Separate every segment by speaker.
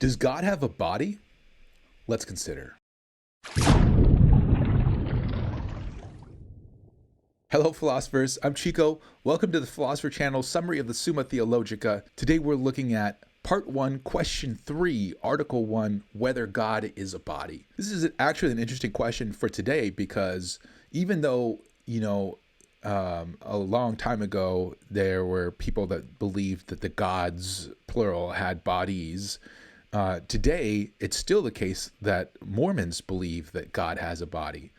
Speaker 1: Does God have a body? Let's consider. Hello, philosophers. I'm Chico. Welcome to the Philosopher Channel summary of the Summa Theologica. Today we're looking at Part 1, Question 3, Article 1, whether God is a body. This is actually an interesting question for today because even though, a long time ago, there were people that believed that the gods, plural, had bodies. Today, it's still the case that Mormons believe that God has a body.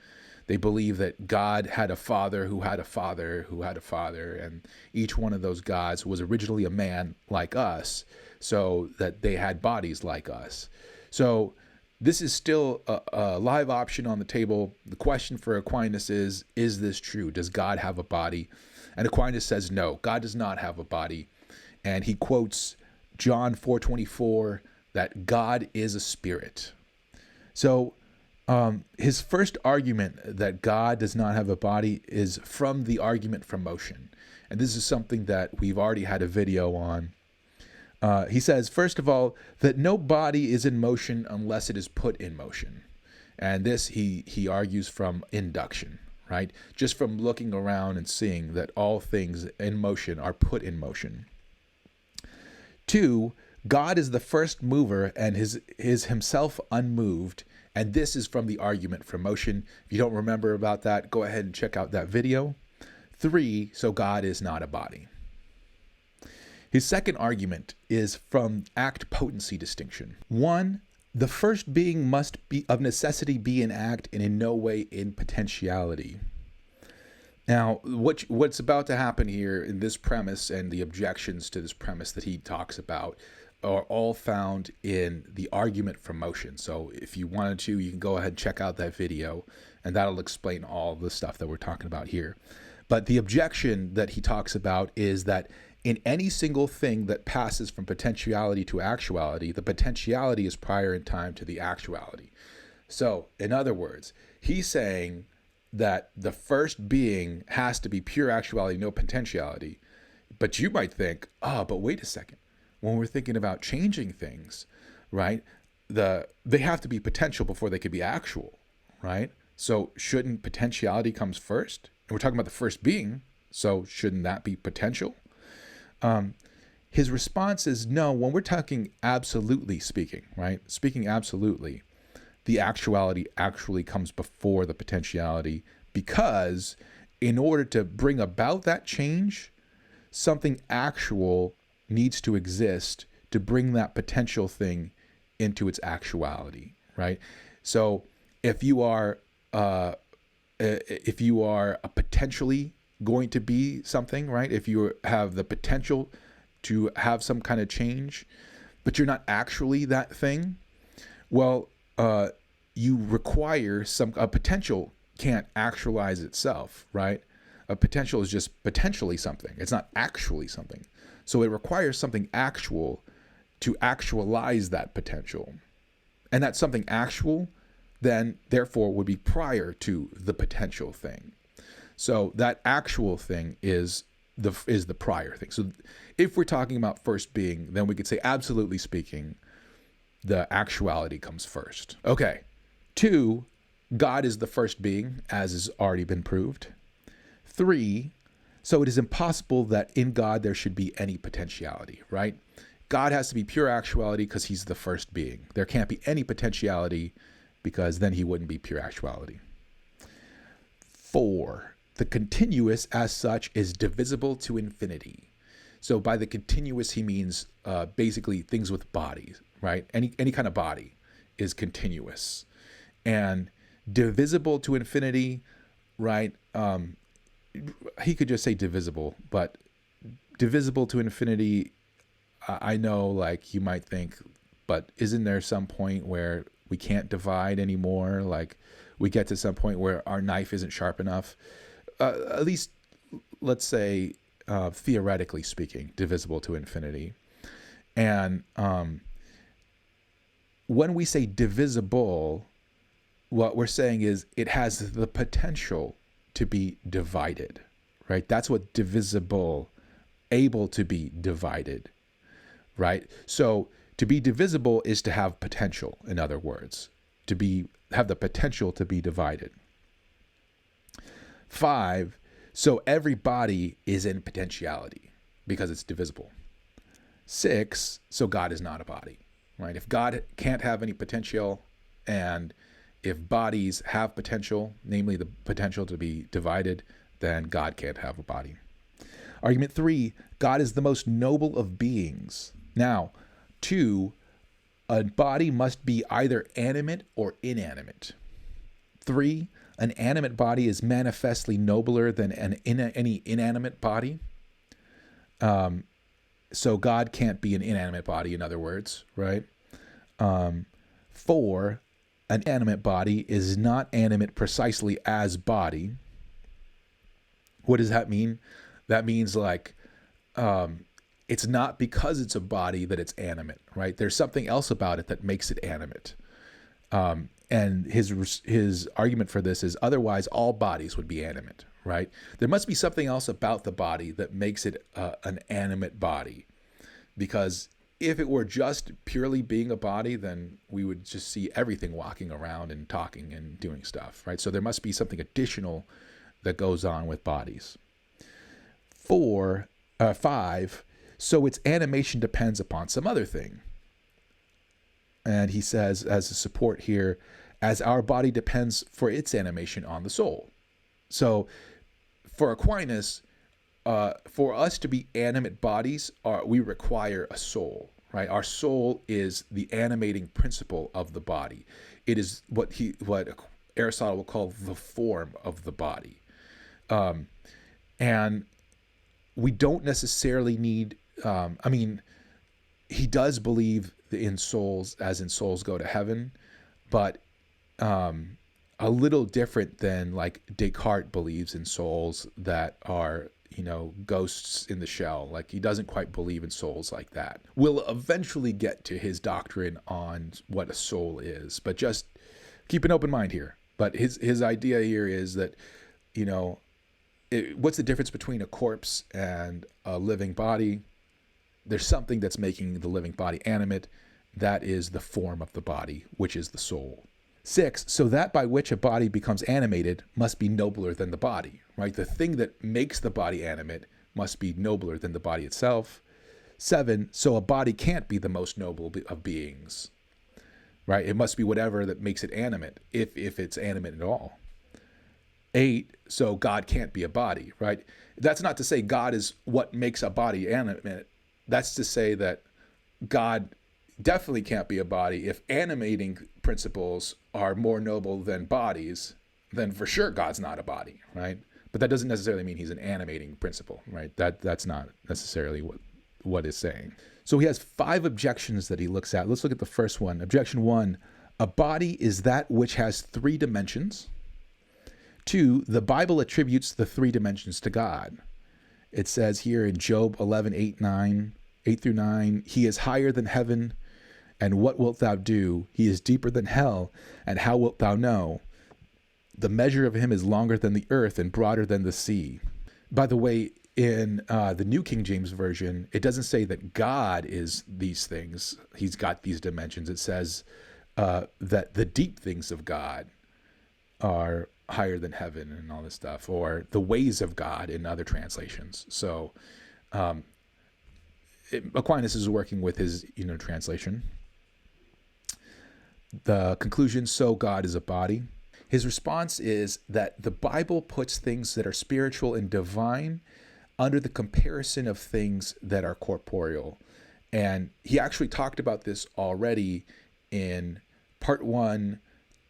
Speaker 1: They believe that God had a father who had a father who had a father, and each one of those gods was originally a man like us, so that they had bodies like us. So this is still a live option on the table. The question for Aquinas is this true? Does God have a body? And Aquinas says no, God does not have a body. And he quotes John 4:24, that God is a spirit. So his first argument that God does not have a body is from the argument from motion. And this is something that we've already had a video on. He says, first of all, that no body is in motion unless it is put in motion. And this he argues from induction, right? Just from looking around and seeing that all things in motion are put in motion. 2, God is the first mover and is himself unmoved. And this is from the argument from motion. If you don't remember about that, go ahead and check out that video. 3, so God is not a body. His second argument is from act potency distinction. 1, the first being must be of necessity be in act and in no way in potentiality. Now, what's about to happen here in this premise and the objections to this premise that he talks about are all found in the argument from motion. So if you wanted to, you can go ahead and check out that video, and that'll explain all the stuff that we're talking about here. But the objection that he talks about is that in any single thing that passes from potentiality to actuality, the potentiality is prior in time to the actuality. So, in other words, he's saying that the first being has to be pure actuality, no potentiality. But you might think, but wait a second. When we're thinking about changing things, right, they have to be potential before they could be actual, right? So shouldn't potentiality comes first? And we're talking about the first being, so shouldn't that be potential? His response is no, when we're talking absolutely speaking, right? Speaking absolutely, the actuality actually comes before the potentiality, because in order to bring about that change, something actual needs to exist to bring that potential thing into its actuality, right? So if you are potentially going to be something, right? If you have the potential to have some kind of change, but you're not actually that thing, well, you require a potential can't actualize itself, right? A potential is just potentially something. It's not actually something. So it requires something actual to actualize that potential. And that something actual then therefore would be prior to the potential thing. So that actual thing is the prior thing. So if we're talking about first being, then we could say absolutely speaking, the actuality comes first. Okay. 2, God is the first being, as has already been proved. 3, so it is impossible that in God there should be any potentiality, right? God has to be pure actuality because he's the first being. There can't be any potentiality because then he wouldn't be pure actuality. 4, the continuous as such is divisible to infinity. So by the continuous, he means basically things with bodies, right? Any kind of body is continuous. And divisible to infinity, right? He could just say divisible, but divisible to infinity, I know, like, you might think, but isn't there some point where we can't divide anymore? Like, we get to some point where our knife isn't sharp enough. At least, let's say, theoretically speaking, divisible to infinity. And when we say divisible, what we're saying is it has the potential to be divided, right? That's what divisible, able to be divided, right? So To be divisible is to have potential, in other words, have the potential to be divided. 5, so every body is in potentiality because it's divisible. 6, so God is not a body, right? If God can't have any potential, and if bodies have potential, namely the potential to be divided, then God can't have a body. Argument 3, God is the most noble of beings. Now, 2, a body must be either animate or inanimate. 3, an animate body is manifestly nobler than any inanimate body. So God can't be an inanimate body, in other words, right? 4, an animate body is not animate precisely as body. What does that mean? That means like it's not because it's a body that it's animate, right? There's something else about it that makes it animate. And his argument for this is otherwise all bodies would be animate, right? There must be something else about the body that makes it an animate body. Because if it were just purely being a body, then we would just see everything walking around and talking and doing stuff, right? So there must be something additional that goes on with bodies. 5, so its animation depends upon some other thing. And he says, as a support here, as our body depends for its animation on the soul. So for Aquinas, for us to be animate bodies, we require a soul, right? Our soul is the animating principle of the body. It is what Aristotle will call the form of the body. And we don't necessarily need, he does believe in souls, as in souls go to heaven, but a little different than like Descartes believes in souls that are, ghosts in the shell. Like he doesn't quite believe in souls like that. We'll eventually get to his doctrine on what a soul is, but just keep an open mind here. But his idea here is that, what's the difference between a corpse and a living body? There's something that's making the living body animate. That is the form of the body, which is the soul. 6, so that by which a body becomes animated must be nobler than the body, right? The thing that makes the body animate must be nobler than the body itself. 7, so a body can't be the most noble of beings, right? It must be whatever that makes it animate, if it's animate at all. 8, so God can't be a body, right? That's not to say God is what makes a body animate. That's to say that God definitely can't be a body. If animating principles are more noble than bodies, then for sure God's not a body, right? But that doesn't necessarily mean he's an animating principle, right? That's not necessarily what is saying. So he has 5 objections that he looks at. Let's look at the first one. Objection 1, a body is that which has 3 dimensions. 2, the Bible attributes the 3 dimensions to God. It says here in Job 11, 8 through 9, he is higher than heaven, and what wilt thou do? He is deeper than hell, and how wilt thou know? The measure of him is longer than the earth and broader than the sea. By the way, in the New King James Version, it doesn't say that God is these things. He's got these dimensions. It says that the deep things of God are higher than heaven and all this stuff, or the ways of God in other translations. So Aquinas is working with his translation. The conclusion, so God is a body. His response is that the Bible puts things that are spiritual and divine under the comparison of things that are corporeal. And he actually talked about this already in part 1,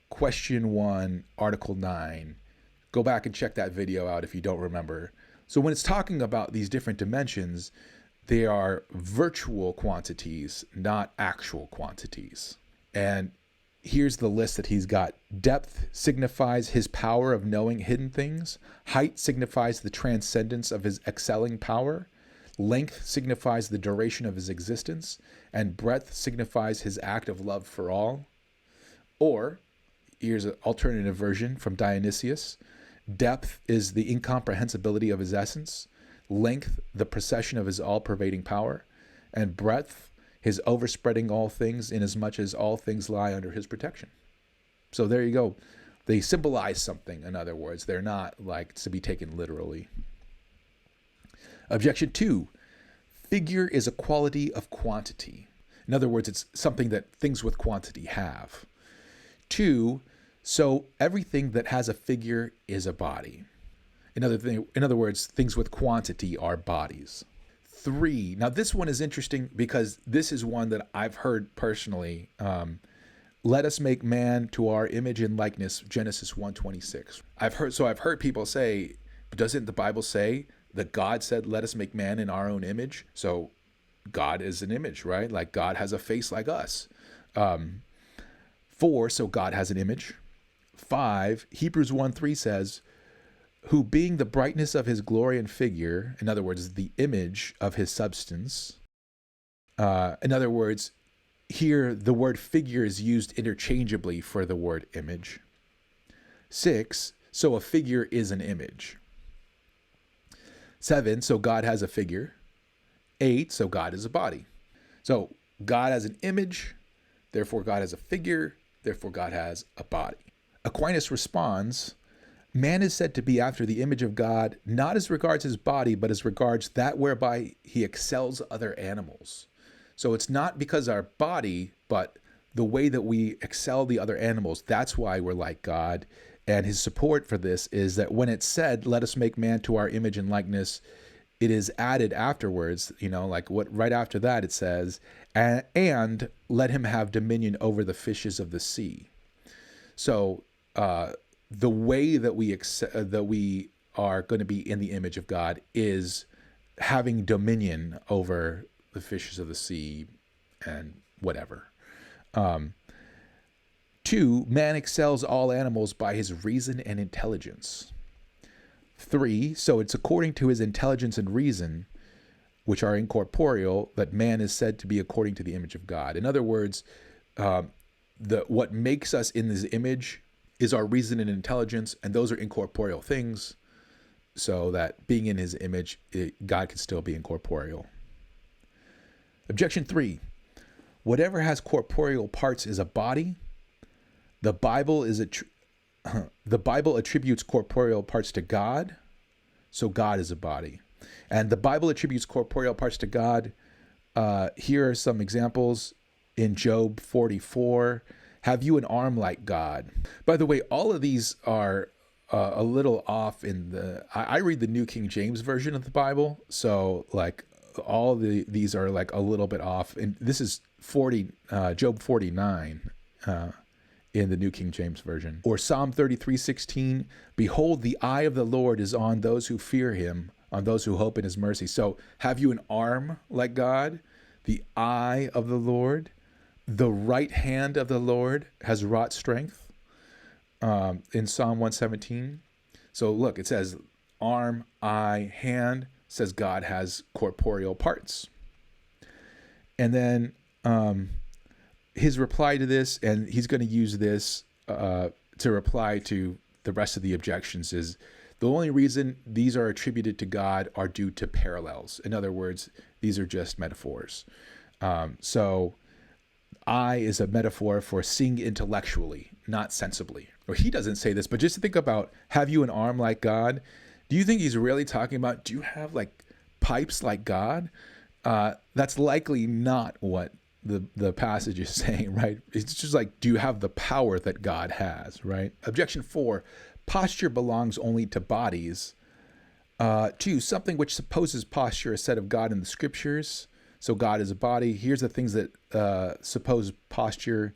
Speaker 1: question 1, article 9. Go back and check that video out if you don't remember. So when it's talking about these different dimensions, they are virtual quantities, not actual quantities. And here's the list that he's got. Depth signifies his power of knowing hidden things. Height signifies the transcendence of his excelling power. Length signifies the duration of his existence. And breadth signifies his act of love for all. Or, here's an alternative version from Dionysius. Depth is the incomprehensibility of his essence. Length, the procession of his all-pervading power. And breadth, his overspreading all things, inasmuch as all things lie under his protection. So there you go. They symbolize something, in other words. They're not like to be taken literally. Objection 2, figure is a quality of quantity. In other words, it's something that things with quantity have. 2, so everything that has a figure is a body. In other words, things with quantity are bodies. 3, now this one is interesting because this is one that I've heard personally. Let us make man to our image and likeness, Genesis 1:26. I've heard people say, doesn't the Bible say that God said, let us make man in our own image? So God is an image, right? Like God has a face like us. 4, so God has an image. 5, Hebrews 1:3 says, who being the brightness of his glory and figure, in other words, the image of his substance. In other words, here the word figure is used interchangeably for the word image. 6, so a figure is an image. 7, so God has a figure. 8, so God is a body. So God has an image, therefore God has a figure, therefore God has a body. Aquinas responds, man is said to be after the image of God, not as regards his body, but as regards that whereby he excels other animals. So it's not because our body, but the way that we excel the other animals. That's why we're like God. And his support for this is that when it's said, let us make man to our image and likeness, it is added afterwards, like what right after that it says, and let him have dominion over the fishes of the sea. So the way that we are going to be in the image of God is having dominion over the fishes of the sea and whatever. 2, man excels all animals by his reason and intelligence. 3, so it's according to his intelligence and reason, which are incorporeal, that man is said to be according to the image of God. In other words, what makes us in this image is our reason and intelligence, and those are incorporeal things, so that being in his image, God can still be incorporeal. Objection 3, whatever has corporeal parts is a body. The Bible attributes corporeal parts to God, so God is a body. And the Bible attributes corporeal parts to God. Here are some examples in Job 44. Have you an arm like God? By the way, all of these are a little off I read the New King James Version of the Bible, so like all these are like a little bit off. And this is Job 49 in the New King James Version. Or Psalm 33:16, behold, the eye of the Lord is on those who fear him, on those who hope in his mercy. So have you an arm like God? The eye of the Lord, the right hand of the Lord has wrought strength, in Psalm 117. So look, it says arm, eye, hand, says God has corporeal parts. And then his reply to this, and he's going to use this to reply to the rest of the objections, is the only reason these are attributed to God are due to parallels. In other words, these are just metaphors. So eye is a metaphor for seeing intellectually, not sensibly. Or he doesn't say this, but just to think about, have you an arm like God? Do you think he's really talking about, do you have like pipes like God? That's likely not what the passage is saying, right? It's just like, do you have the power that God has, right? Objection 4, posture belongs only to bodies. 2, something which supposes posture is said of God in the scriptures. So God is a body. Here's the things that suppose posture.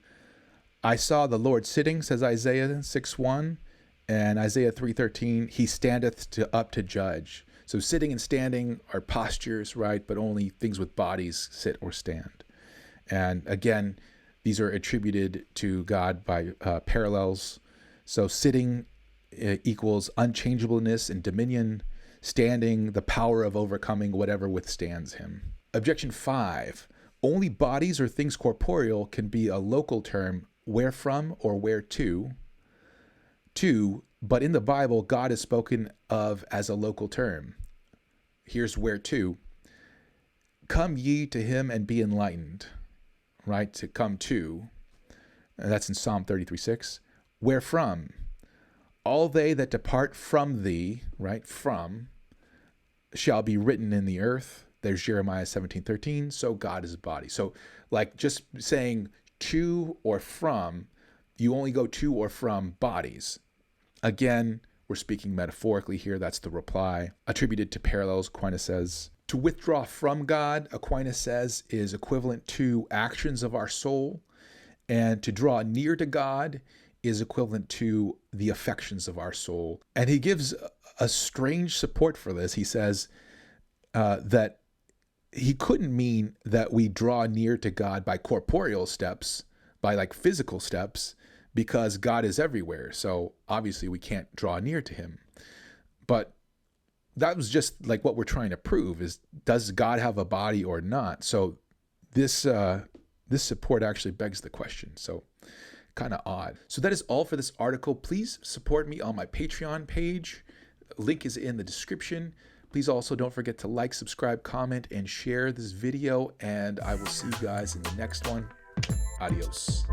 Speaker 1: I saw the Lord sitting, says Isaiah 6:1, and Isaiah 3:13, he standeth up to judge. So sitting and standing are postures, right? But only things with bodies sit or stand. And again, these are attributed to God by parallels. So sitting equals unchangeableness and dominion. Standing, the power of overcoming whatever withstands him. Objection 5, only bodies or things corporeal can be a local term, where from or where to. 2, but in the Bible, God is spoken of as a local term. Here's where to. come ye to him and be enlightened, right? To come to, and that's in Psalm 33:6. Wherefrom? All they that depart from thee, right? From, shall be written in the earth. There's Jeremiah 17:13. So God is a body. So like just saying to or from, you only go to or from bodies. Again, we're speaking metaphorically here. That's the reply. Attributed to parallels, Aquinas says. To withdraw from God, Aquinas says, is equivalent to actions of our soul. And to draw near to God is equivalent to the affections of our soul. And he gives a strange support for this. He says that he couldn't mean that we draw near to God by corporeal steps, by like physical steps, because God is everywhere. So obviously we can't draw near to him. But that was just like what we're trying to prove is, does God have a body or not? So this support actually begs the question. So kind of odd. So that is all for this article. Please support me on my Patreon page. Link is in the description. Please also don't forget to like, subscribe, comment, and share this video. And I will see you guys in the next one. Adios.